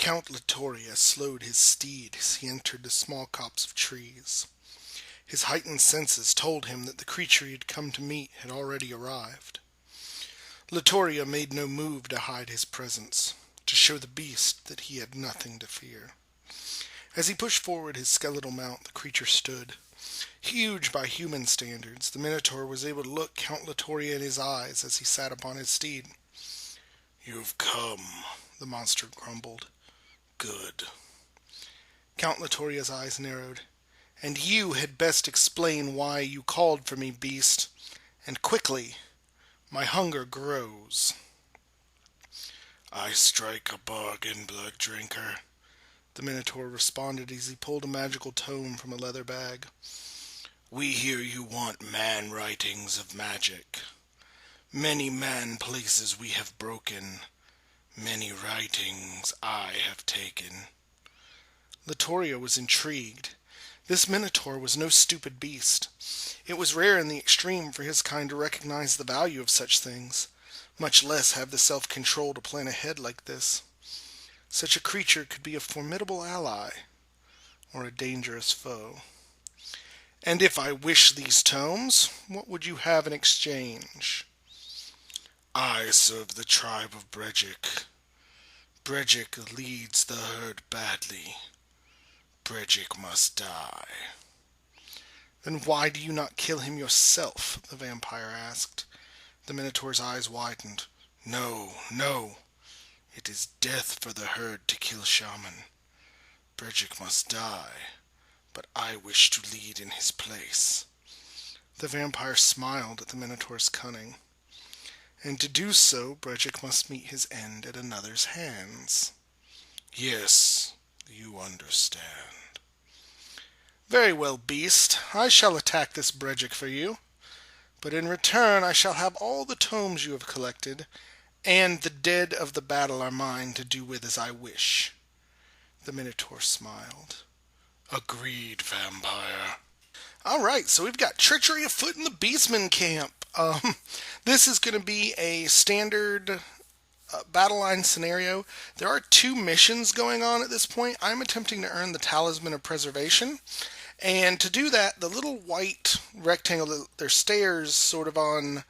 Count Latoria slowed his steed as he entered the small copse of trees. His heightened senses told him that the creature he had come to meet had already arrived. Latoria made no move to hide his presence, to show the beast that he had nothing to fear. As he pushed forward his skeletal mount, the creature stood. Huge by human standards, the Minotaur was able to look Count Latoria in his eyes as he sat upon his steed. "You've come," the monster grumbled. "Good." Count Latoria's eyes narrowed. "And you had best explain why you called for me, beast. And quickly. My hunger grows." "I strike a bargain, blood drinker," the Minotaur responded as he pulled a magical tome from a leather bag. "We hear you want man writings of magic. Many man places we have broken. Many writings I have taken." Latoria was intrigued. This Minotaur was no stupid beast. It was rare in the extreme for his kind to recognize the value of such things, much less have the self-control to plan ahead like this. Such a creature could be a formidable ally, or a dangerous foe. "And if I wish these tomes, what would you have in exchange?" "I serve the tribe of Brejic. Brejic leads the herd badly. Brejic must die." "Then why do you not kill him yourself?" the vampire asked. The Minotaur's eyes widened. "No, no. It is death for the herd to kill shaman. Brejic must die, but I wish to lead in his place." The vampire smiled at the Minotaur's cunning. "And to do so, Brejic must meet his end at another's hands." "Yes, you understand." "Very well, beast. I shall attack this Brejic for you. But in return I shall have all the tomes you have collected, and the dead of the battle are mine to do with as I wish." The Minotaur smiled. "Agreed, vampire." Alright, so we've got treachery afoot in the Beastmen camp. This is going to be a standard battle line scenario. There are 2 missions going on at this point. I'm attempting to earn the Talisman of Preservation. And to do that, the little white rectangle, there's stairs sort of on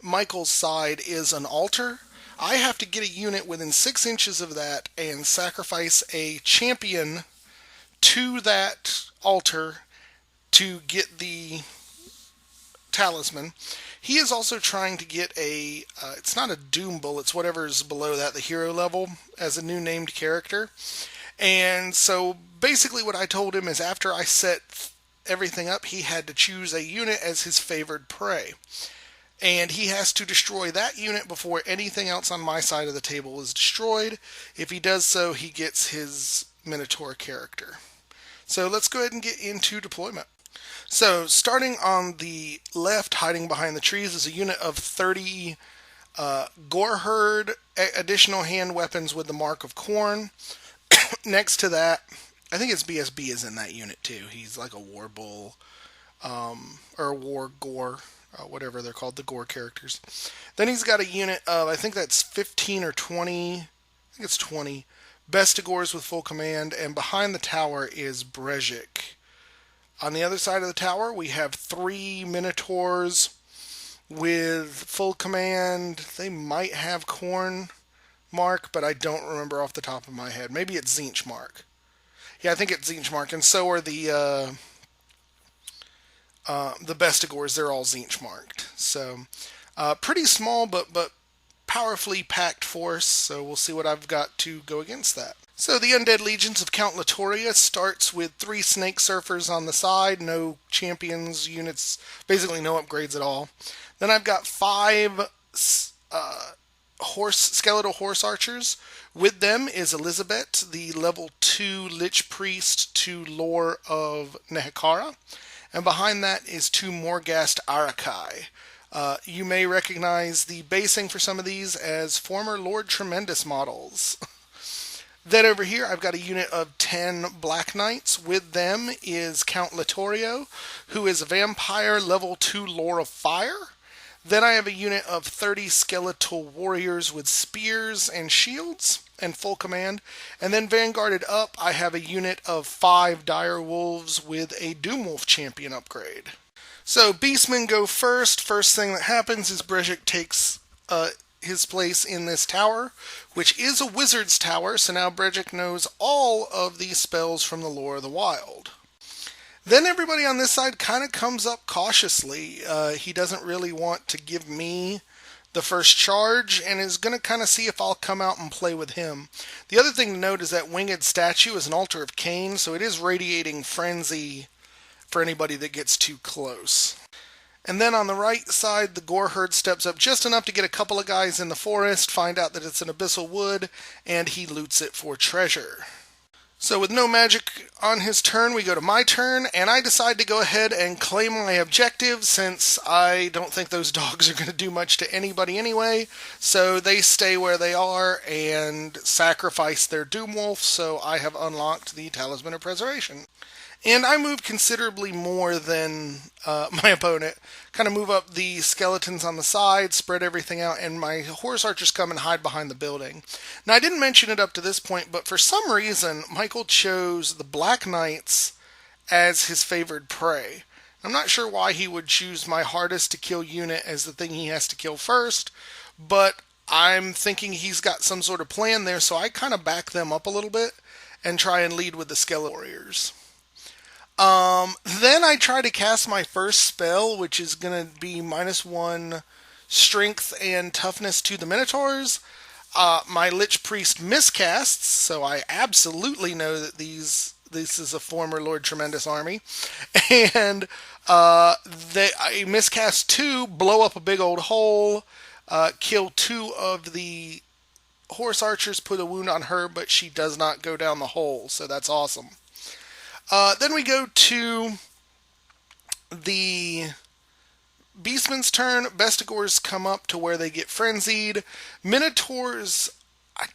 Michael's side, is an altar. I have to get a unit within 6 inches of that and sacrifice a champion to that altar to get the talisman. He is also trying to get a, it's not a Doom Bull, it's whatever's below that, the hero level, as a new named character. And so basically what I told him is after I set everything up, he had to choose a unit as his favored prey. And he has to destroy that unit before anything else on my side of the table is destroyed. If he does so, he gets his Minotaur character. So let's go ahead and get into deployment. So starting on the left, hiding behind the trees, is a unit of 30 Goreherd additional hand weapons with the Mark of Khorne. Next to that, I think it's BSB is in that unit too. He's like a war bull, or a war gore, whatever they're called, the gore characters. Then he's got a unit of, I think that's 15 or 20, I think it's 20, Bestigors with full command, and behind the tower is Brejic. On the other side of the tower, we have 3 Minotaurs with full command. They might have Khorne Mark, but I don't remember off the top of my head. Maybe it's Tzeentch Mark. Yeah, I think it's Tzeentch Mark, and so are the Bestigors. They're all Tzeentch marked. So, pretty small, but powerfully packed force. So we'll see what I've got to go against that. So the Undead Legions of Count Latoria starts with 3 Snake Surfers on the side, no champions, units, basically no upgrades at all. Then I've got 5 skeletal horse archers. With them is Elizabeth, the level 2 Lich Priest to Lore of Nehekara. And behind that is 2 Morghast Arakai. You may recognize the basing for some of these as former Lord Tremendous models. Then over here, I've got a unit of 10 Black Knights. With them is Count Latorio, who is a vampire level 2 Lore of Fire. Then I have a unit of 30 skeletal warriors with spears and shields and full command. And then vanguarded up, I have a unit of 5 dire wolves with a Doomwolf champion upgrade. So Beastmen go first. First thing that happens is Brejic takes his place in this tower, which is a wizard's tower, so now Brejic knows all of these spells from the lore of the wild. Then everybody on this side kind of comes up cautiously. He doesn't really want to give me the first charge and is going to kind of see if I'll come out and play with him. The other thing to note is that winged statue is an altar of Cain, so it is radiating frenzy for anybody that gets too close. And then on the right side, the Gore Herd steps up just enough to get a couple of guys in the forest, find out that it's an abyssal wood, and he loots it for treasure. So with no magic on his turn, we go to my turn, and I decide to go ahead and claim my objective since I don't think those dogs are going to do much to anybody anyway. So they stay where they are and sacrifice their Doomwolf, so I have unlocked the Talisman of Preservation. And I move considerably more than my opponent. Kind of move up the skeletons on the side, spread everything out, and my horse archers come and hide behind the building. Now, I didn't mention it up to this point, but for some reason, Michael chose the Black Knights as his favored prey. I'm not sure why he would choose my hardest to kill unit as the thing he has to kill first, but I'm thinking he's got some sort of plan there, so I kind of back them up a little bit and try and lead with the skeleton warriors. Then I try to cast my first spell, which is going to be -1 strength and toughness to the Minotaurs. My Lich Priest miscasts, so I absolutely know that this is a former Lord Tremendous army. And I miscast 2, blow up a big old hole, kill 2 of the horse archers, put a wound on her, but she does not go down the hole, so that's awesome. Then we go to the Beastman's turn. Bestigors come up to where they get frenzied. Minotaurs, I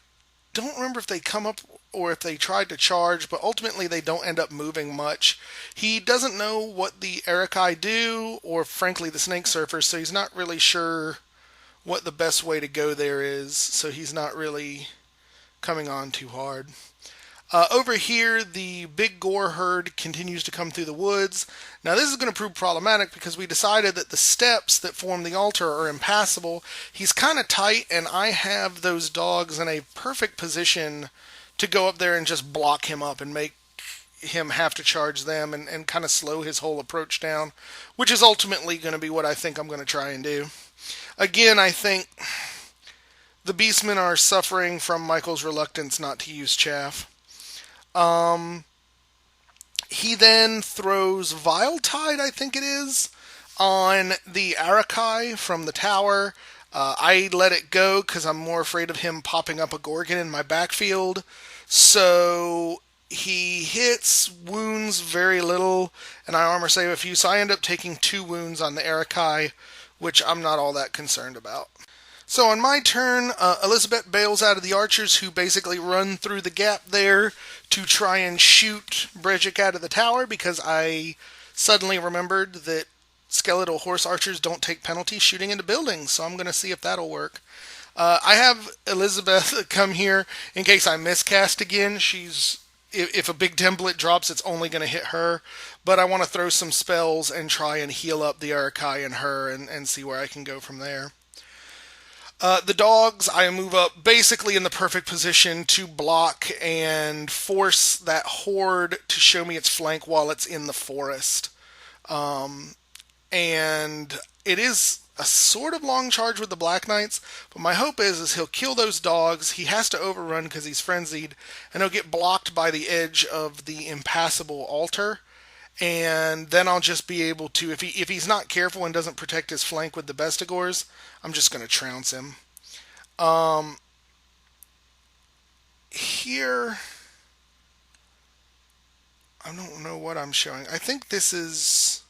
don't remember if they come up or if they tried to charge, but ultimately they don't end up moving much. He doesn't know what the Erakai do, or frankly the Snake Surfers, so he's not really sure what the best way to go there is, so he's not really coming on too hard. Over here, the big Gore Herd continues to come through the woods. Now, this is going to prove problematic because we decided that the steps that form the altar are impassable. He's kind of tight, and I have those dogs in a perfect position to go up there and just block him up and make him have to charge them and kind of slow his whole approach down, which is ultimately going to be what I think I'm going to try and do. Again, I think the Beastmen are suffering from Michael's reluctance not to use chaff. He then throws Vile Tide, I think it is, on the Arakai from the tower. I let it go because I'm more afraid of him popping up a Gorgon in my backfield. So he hits, wounds very little, and I armor save a few. So I end up taking 2 wounds on the Arakai, which I'm not all that concerned about. So on my turn, Elizabeth bails out of the archers who basically run through the gap there to try and shoot Brejic out of the tower because I suddenly remembered that skeletal horse archers don't take penalties shooting into buildings, so I'm going to see if that'll work. I have Elizabeth come here in case I miscast again. If a big template drops, it's only going to hit her, but I want to throw some spells and try and heal up the Arakai and her and see where I can go from there. The dogs, I move up basically in the perfect position to block and force that horde to show me its flank while it's in the forest. And it is a sort of long charge with the Black Knights, but my hope is he'll kill those dogs. He has to overrun because he's frenzied, and he'll get blocked by the edge of the impassable altar. And then I'll just be able to, if he's not careful and doesn't protect his flank with the Bestigors, I'm just going to trounce him. Here, I don't know what I'm showing. I think this is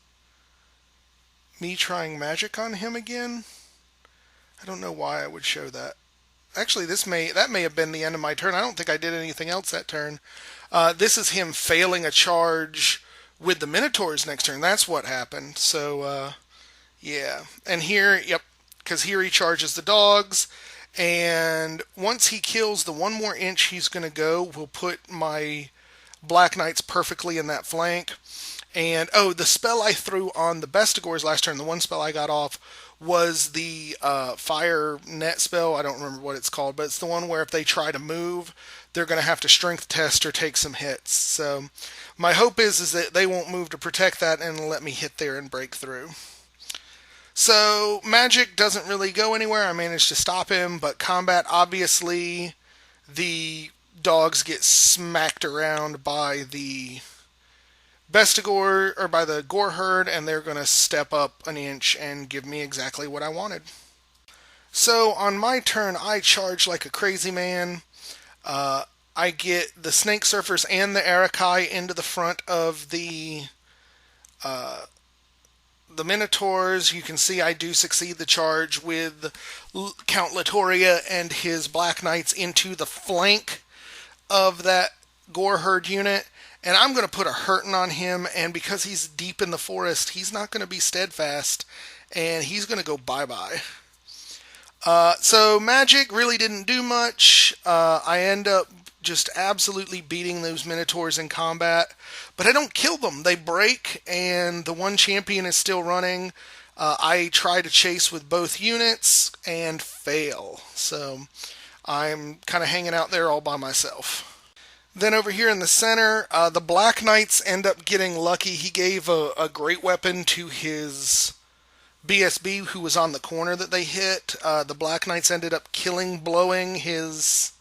me trying magic on him again. I don't know why I would show that. Actually, that may have been the end of my turn. I don't think I did anything else that turn. This is him failing a charge with the Minotaurs next turn. That's what happened. So, yeah. And here, yep, because here he charges the dogs, and once he kills the one more inch he's going to go, will put my Black Knights perfectly in that flank. And, oh, the spell I threw on the Bestigors last turn, the one spell I got off, was the Fire Net spell. I don't remember what it's called, but it's the one where if they try to move, they're going to have to strength test or take some hits. So my hope is that they won't move to protect that and let me hit there and break through. So magic doesn't really go anywhere. I managed to stop him, but combat, obviously, the dogs get smacked around by the Bestigor, or by the Gore Herd, and they're going to step up an inch and give me exactly what I wanted. So on my turn, I charge like a crazy man. I get the Snake Surfers and the Arakai into the front of the Minotaurs. You can see I do succeed the charge with Count Latoria and his Black Knights into the flank of that Gore Herd unit. And I'm going to put a hurting on him, and because he's deep in the forest, he's not going to be steadfast, and he's going to go bye-bye. So magic really didn't do much. I end up just absolutely beating those Minotaurs in combat, but I don't kill them. They break, and the one champion is still running. I try to chase with both units and fail, so I'm kind of hanging out there all by myself. Then over here in the center, the Black Knights end up getting lucky. He gave a great weapon to his BSB, who was on the corner that they hit. The Black Knights ended up blowing his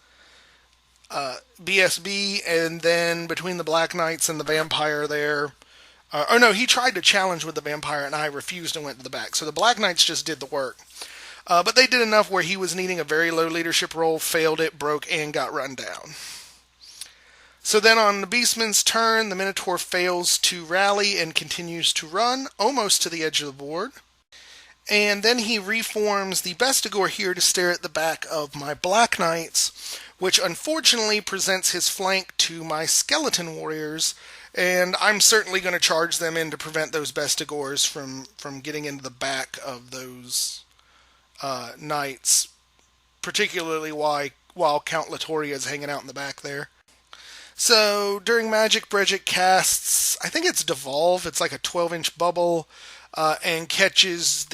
BSB, and then between the Black Knights and the Vampire there... oh no, he tried to challenge with the Vampire, and I refused and went to the back. So the Black Knights just did the work. But they did enough where he was needing a very low leadership roll, failed it, broke, and got run down. So then on the Beastman's turn, the Minotaur fails to rally and continues to run, almost to the edge of the board. And then he reforms the Bestigor here to stare at the back of my Black Knights, which unfortunately presents his flank to my Skeleton Warriors, and I'm certainly going to charge them in to prevent those Bestigors from getting into the back of those Knights, particularly while Count Latoria is hanging out in the back there. So during Magic, Brejic casts, I think it's Devolve, it's like a 12-inch bubble, and catches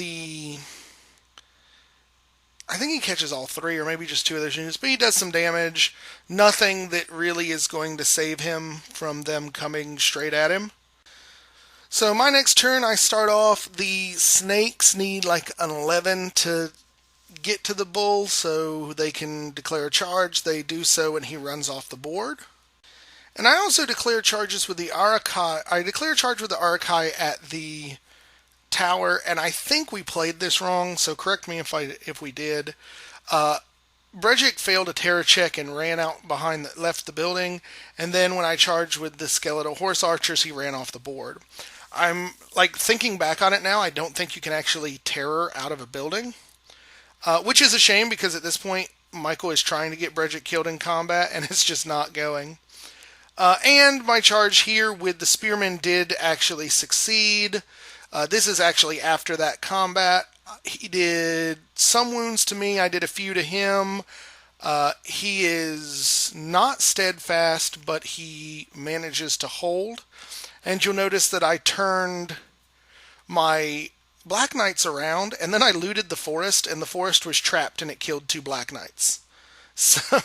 I think he catches all three, or maybe just two of those units, but he does some damage. Nothing that really is going to save him from them coming straight at him. So my next turn, I start off, the Snakes need like an 11 to get to the Bull, so they can declare a charge. They do so, and he runs off the board. And I also declare charges with the Arakai. I declare a charge with the Arakai at the tower, and I think we played this wrong, so correct me if we did. Brejic failed a terror check and ran out left the building, and then when I charged with the Skeletal Horse Archers, he ran off the board. I'm thinking back on it now, I don't think you can actually terror out of a building, which is a shame because at this point Michael is trying to get Brejic killed in combat, and it's just not going. And my charge here with the Spearmen did actually succeed. This is actually after that combat. He did some wounds to me. I did a few to him. He is not steadfast, but he manages to hold. And you'll notice that I turned my Black Knights around, and then I looted the forest, and the forest was trapped, and it killed 2 Black Knights. So...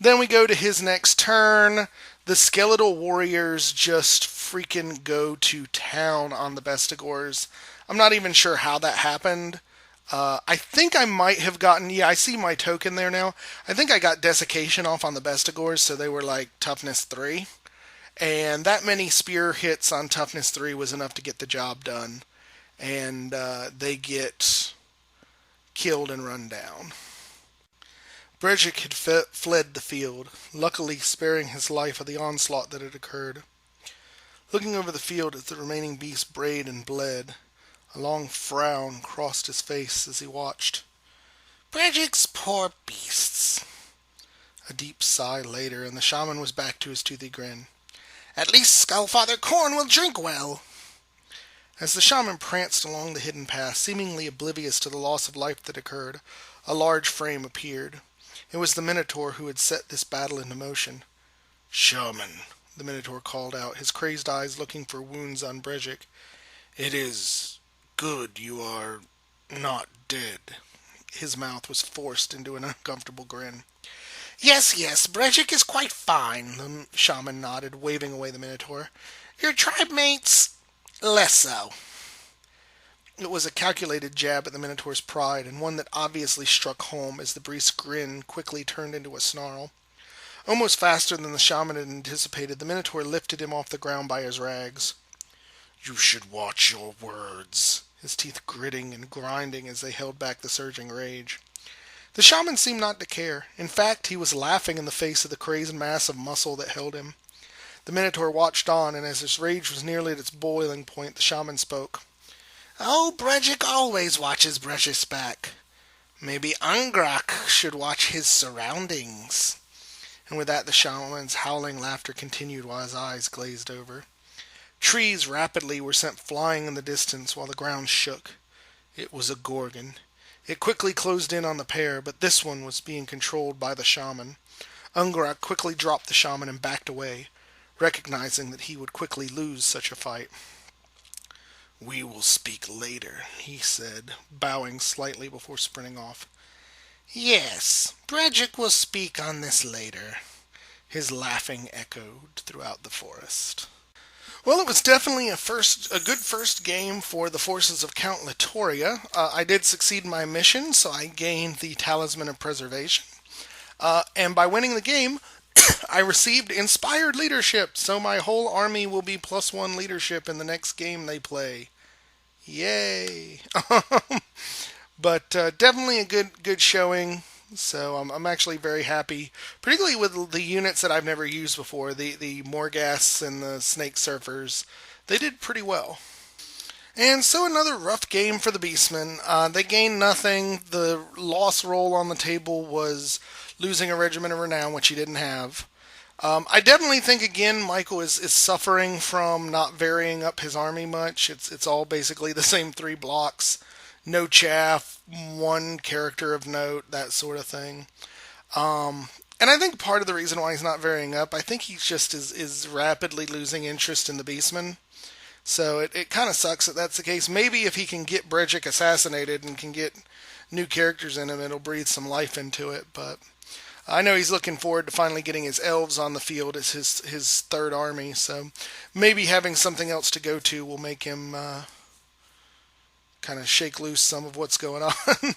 Then we go to his next turn. The Skeletal Warriors just freaking go to town on the Bestigors. I'm not even sure how that happened. I think I might have gotten... Yeah, I see my token there now. I think I got Desiccation off on the Bestigors, so they were like Toughness 3. And that many spear hits on Toughness 3 was enough to get the job done. And they get killed and run down. Brejic had fled the field, luckily sparing his life of the onslaught that had occurred. Looking over the field as the remaining beasts brayed and bled, a long frown crossed his face as he watched. Brejic's poor beasts. A deep sigh later, and the shaman was back to his toothy grin. At least Skullfather Corn will drink well. As the shaman pranced along the hidden path, seemingly oblivious to the loss of life that occurred, a large frame appeared. It was the Minotaur who had set this battle into motion. "Shaman," the Minotaur called out, his crazed eyes looking for wounds on Brejic. "It is good you are not dead." His mouth was forced into an uncomfortable grin. "Yes, yes, Brejic is quite fine," the shaman nodded, waving away the Minotaur. "Your tribe mates, less so." It was a calculated jab at the Minotaur's pride, and one that obviously struck home as the beast's grin quickly turned into a snarl. Almost faster than the shaman had anticipated, the Minotaur lifted him off the ground by his rags. "You should watch your words," his teeth gritting and grinding as they held back the surging rage. The shaman seemed not to care. In fact, he was laughing in the face of the crazed mass of muscle that held him. The Minotaur watched on, and as his rage was nearly at its boiling point, the shaman spoke. "Oh, Brejic always watches Brejic's back. Maybe Angrak should watch his surroundings." And with that, the shaman's howling laughter continued while his eyes glazed over. Trees rapidly were sent flying in the distance while the ground shook. It was a gorgon. It quickly closed in on the pair, but this one was being controlled by the shaman. Angrak quickly dropped the shaman and backed away, recognizing that he would quickly lose such a fight. "We will speak later," he said, bowing slightly before sprinting off. "Yes, Brejic will speak on this later." His laughing echoed throughout the forest. Well, it was definitely a good first game for the forces of Count Latoria. I did succeed in my mission, so I gained the Talisman of Preservation. And by winning the game, I received Inspired Leadership, so my whole army will be +1 leadership in the next game they play. Yay! But definitely a good showing. So I'm actually very happy, particularly with the units that I've never used before, the Morghast and the Snake Surfers. They did pretty well. And so another rough game for the Beastmen. They gained nothing. The loss roll on the table was losing a Regiment of Renown, which he didn't have. I definitely think, again, Michael is suffering from not varying up his army much. It's all basically the same 3 blocks. No chaff, 1 character of note, that sort of thing. And I think part of the reason why he's not varying up, I think he just is rapidly losing interest in the Beastmen. So it kind of sucks that that's the case. Maybe if he can get Brejic assassinated and can get new characters in him, it'll breathe some life into it. But I know he's looking forward to finally getting his elves on the field as his 3rd army. So maybe having something else to go to will make him kind of shake loose some of what's going on.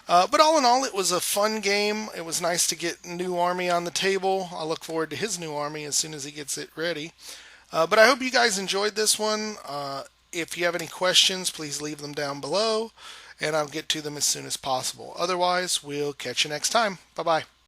But all in all, it was a fun game. It was nice to get new army on the table. I look forward to his new army as soon as he gets it ready. But I hope you guys enjoyed this one. If you have any questions, please leave them down below, and I'll get to them as soon as possible. Otherwise, we'll catch you next time. Bye-bye.